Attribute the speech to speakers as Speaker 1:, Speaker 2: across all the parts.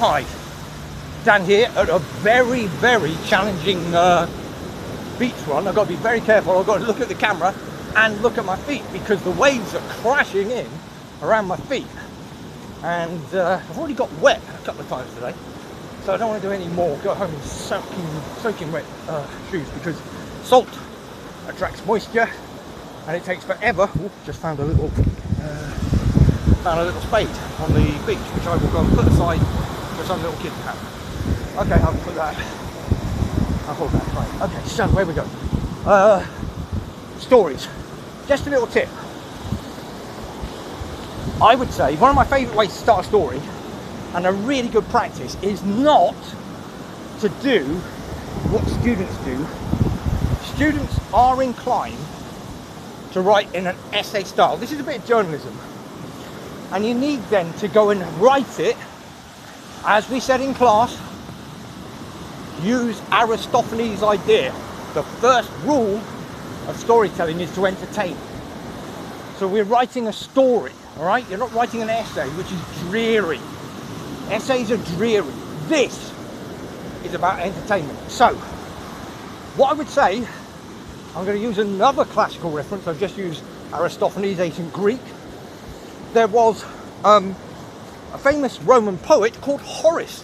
Speaker 1: Hi, down here at a very, very challenging beach run. I've got to be very careful. I've got to look at the camera and look at my feet because the waves are crashing in around my feet. And I've already got wet a couple of times today, so I don't want to do any more. Go home in soaking wet shoes because salt attracts moisture and it takes forever. Ooh, just found a little spade on the beach, which I will go and put aside for some little kid to have. Okay, I'll hold that, right. Okay, so where we go? Stories. Just a little tip. I would say one of my favourite ways to start a story, and a really good practice, is not to do what students do. Students are inclined to write in an essay style. This is a bit of journalism. And you need then to go and write it, as we said in class, use Aristophanes' idea. The first rule of storytelling is to entertain. So we're writing a story, all right? You're not writing an essay, which is dreary. Essays are dreary. This is about entertainment. So, what I would say, I'm going to use another classical reference. I've just used Aristophanes, ancient Greek. There was a famous Roman poet called Horace.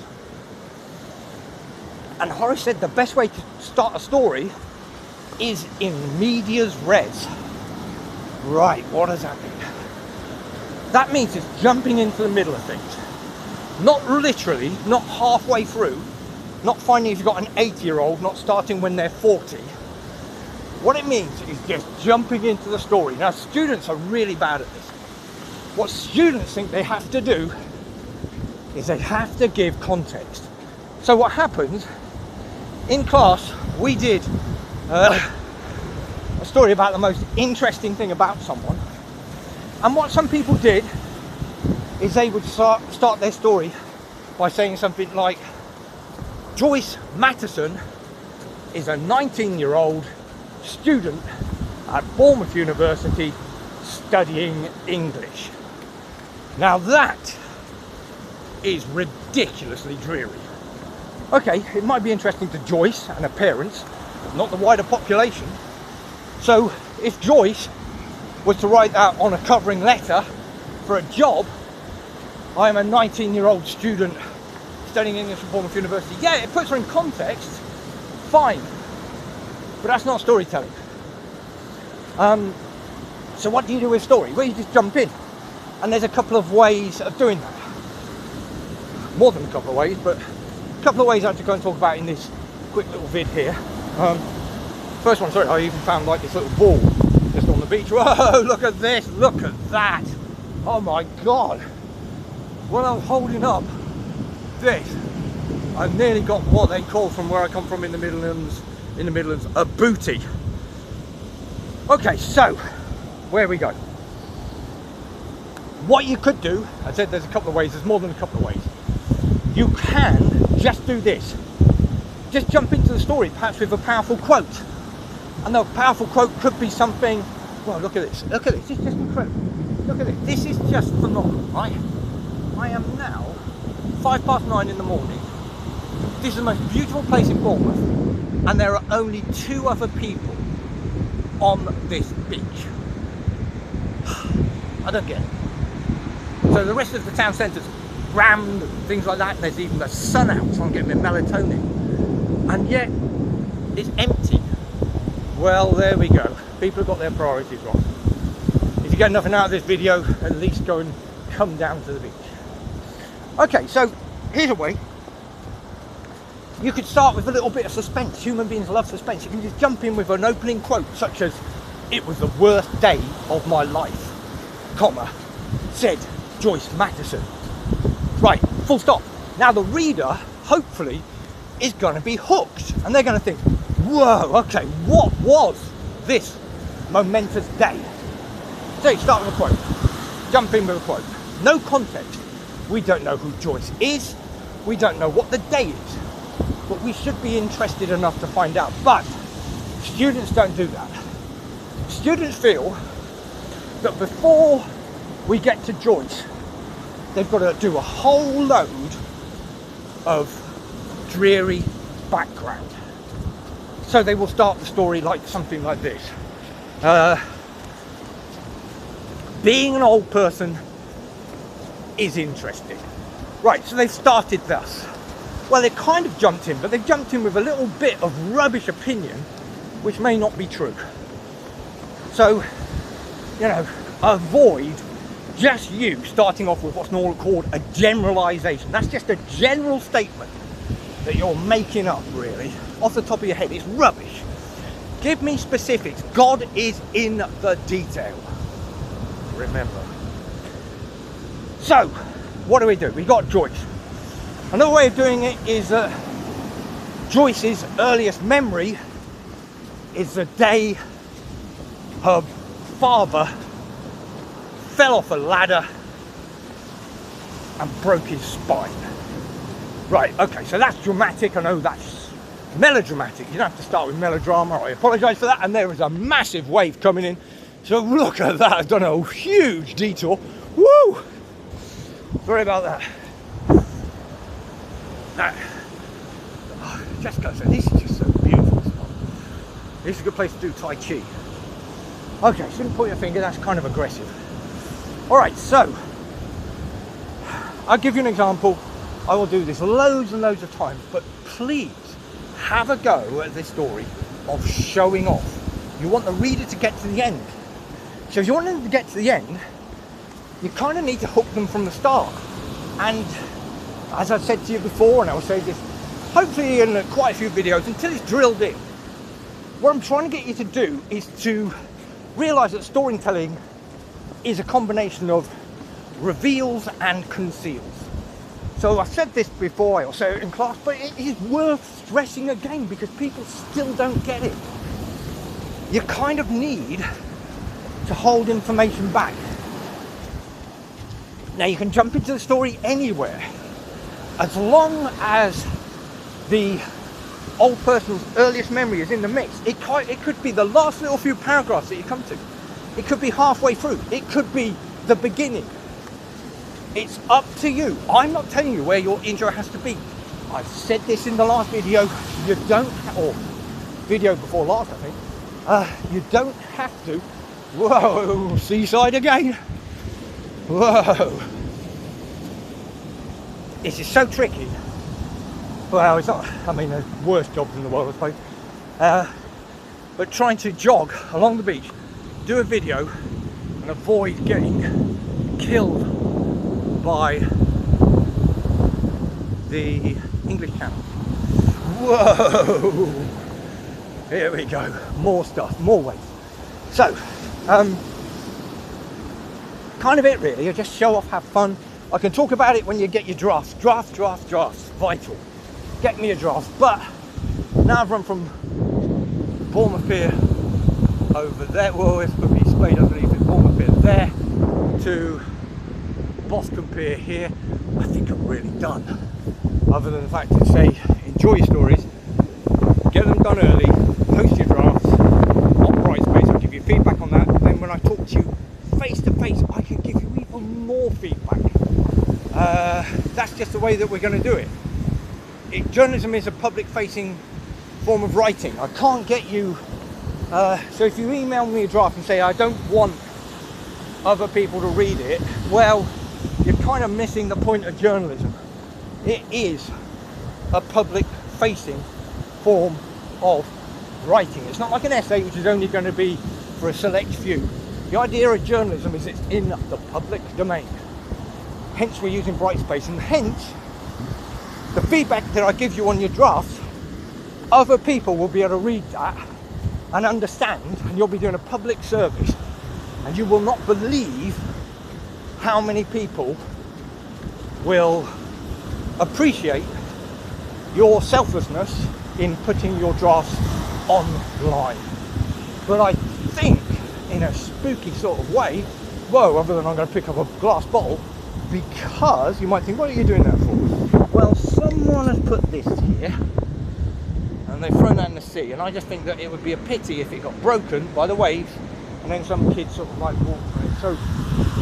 Speaker 1: And Horace said the best way to start a story is in medias res. Right, what does that mean? That means it's jumping into the middle of things. Not literally, not halfway through, not finding if you've got an 80-year-old, not starting when they're 40. What it means is just jumping into the story. Now, students are really bad at this. What students think they have to do is they have to give context. So what happens, in class, we did a story about the most interesting thing about someone. And what some people did is they would start their story by saying something like, Joyce Matteson is a 19-year-old student at Bournemouth University studying English. Now that is ridiculously dreary. Okay, it might be interesting to Joyce and her parents, but not the wider population. So if Joyce was to write that on a covering letter for a job, I am a 19-year-old student studying English at Bournemouth University. Yeah, it puts her in context, fine, but that's not storytelling. So what do you do with a story? Well, you just jump in. And there's a couple of ways of doing that. More than a couple of ways, but a couple of ways I have to go and talk about in this quick little vid here. First one, sorry, I even found like this little ball just on the beach. Whoa, look at this, look at that. Oh my God. When I was holding up this, I nearly got what they call from where I come from in the Midlands, a booty. Okay, so, where we go. What you could do, I said there's a couple of ways, there's more than a couple of ways. You can just do this. Just jump into the story, perhaps with a powerful quote. And the powerful quote could be something, well, look at this, it's just incredible. Look at this, this is just phenomenal, right? I am now 9:05 in the morning. This is the most beautiful place in Bournemouth, and there are only 2 other people on this beach. I don't get it. So the rest of the town centre's rammed and things like that, and there's even the sun out, so I'm getting my melatonin. And yet, it's empty. Well, there we go. People have got their priorities wrong. If you get nothing out of this video, at least go and come down to the beach. Okay, so here's a way. You could start with a little bit of suspense. Human beings love suspense. You can just jump in with an opening quote, such as, "It was the worst day of my life, comma, said Joyce Matteson." Right, full stop. Now the reader, hopefully, is going to be hooked. And they're going to think, whoa, okay, what was this momentous day? So you start with a quote. Jump in with a quote. No context. We don't know who Joyce is. We don't know what the day is. But we should be interested enough to find out. But students don't do that. Students feel that before we get to Joyce, they've got to do a whole load of dreary background. So they will start the story like something like this. Being an old person is interesting. Right, so they've started thus. Well, they kind of jumped in, but they've jumped in with a little bit of rubbish opinion, which may not be true. So, you know, avoid just you starting off with what's normally called a generalization. That's just a general statement that you're making up, really, off the top of your head. It's rubbish. Give me specifics. God is in the detail. Remember. So, what do? We got Joyce. Another way of doing it is that Joyce's earliest memory is the day her father fell off a ladder and broke his spine. Right, okay, so that's dramatic. I know that's melodramatic. You don't have to start with melodrama. I apologise for that. And there is a massive wave coming in. So look at that. I've done a huge detour. Woo! Sorry about that. Now, Jessica said, this is just so beautiful. This is a good place to do Tai Chi. Okay, shouldn't point your finger, that's kind of aggressive. Alright, so, I'll give you an example. I will do this loads and loads of times, but please have a go at this story of showing off. You want the reader to get to the end. So if you want them to get to the end, you kind of need to hook them from the start. And as I've said to you before, and I'll say this hopefully in quite a few videos until it's drilled in, what I'm trying to get you to do is to realise that storytelling is a combination of reveals and conceals. So I've said this before, I'll say it in class, but it is worth stressing again because people still don't get it. You kind of need to hold information back. Now you can jump into the story anywhere, as long as the old person's earliest memory is in the mix. It could be the last little few paragraphs that you come to. It could be halfway through. It could be the beginning. It's up to you. I'm not telling you where your intro has to be. I've said this in the last video. You don't, or video before last, I think. You don't have to. Whoa, seaside again. Whoa. This is so tricky. Well, it's not, I mean, there's worse jobs in the world, I suppose. But trying to jog along the beach, do a video, and avoid getting killed by the English Channel. Whoa! Here we go. More stuff, more waves. So, kind of it really. I just show off, have fun. I can talk about it when you get your drafts. Drafts, vital. Get me a draft. But now I've run from Bournemouth Pier over there. Well, it's going to be displayed underneath it. Bournemouth Pier there to Boston Pier here. I think I'm really done. Other than the fact to say, enjoy your stories, get them done early, post your drafts on Brightspace. I'll give you feedback on that. Then when I talk to you face to face, I can give you even more feedback. That's just the way that we're going to do it. Journalism is a public-facing form of writing. I can't get you. So if you email me a draft and say I don't want other people to read it, well, you're kind of missing the point of journalism. It is a public-facing form of writing. It's not like an essay, which is only going to be for a select few. The idea of journalism is it's in the public domain. Hence we're using Brightspace, and hence the feedback that I give you on your drafts, other people will be able to read that and understand, and you'll be doing a public service, and you will not believe how many people will appreciate your selflessness in putting your drafts online. But I think in a spooky sort of way, whoa, other than I'm going to pick up a glass bottle, because you might think, what are you doing that for? Well, someone has put this here and they've thrown that in the sea, and I just think that it would be a pity if it got broken by the waves and then some kids sort of like walk through it. So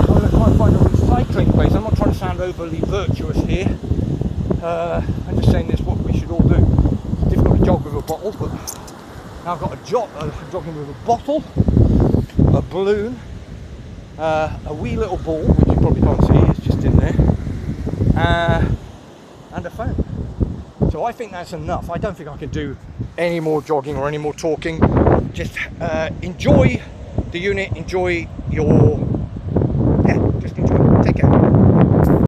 Speaker 1: I'm going to try and find a recycling place. I'm not trying to sound overly virtuous here, and saying this what we should all do. It's difficult to jog with a bottle, but now I've got jogging with a bottle, a balloon, a wee little ball, which you probably can't see, it's just in there, and a phone. So I think that's enough. I don't think I can do any more jogging or any more talking. Just enjoy the unit, enjoy your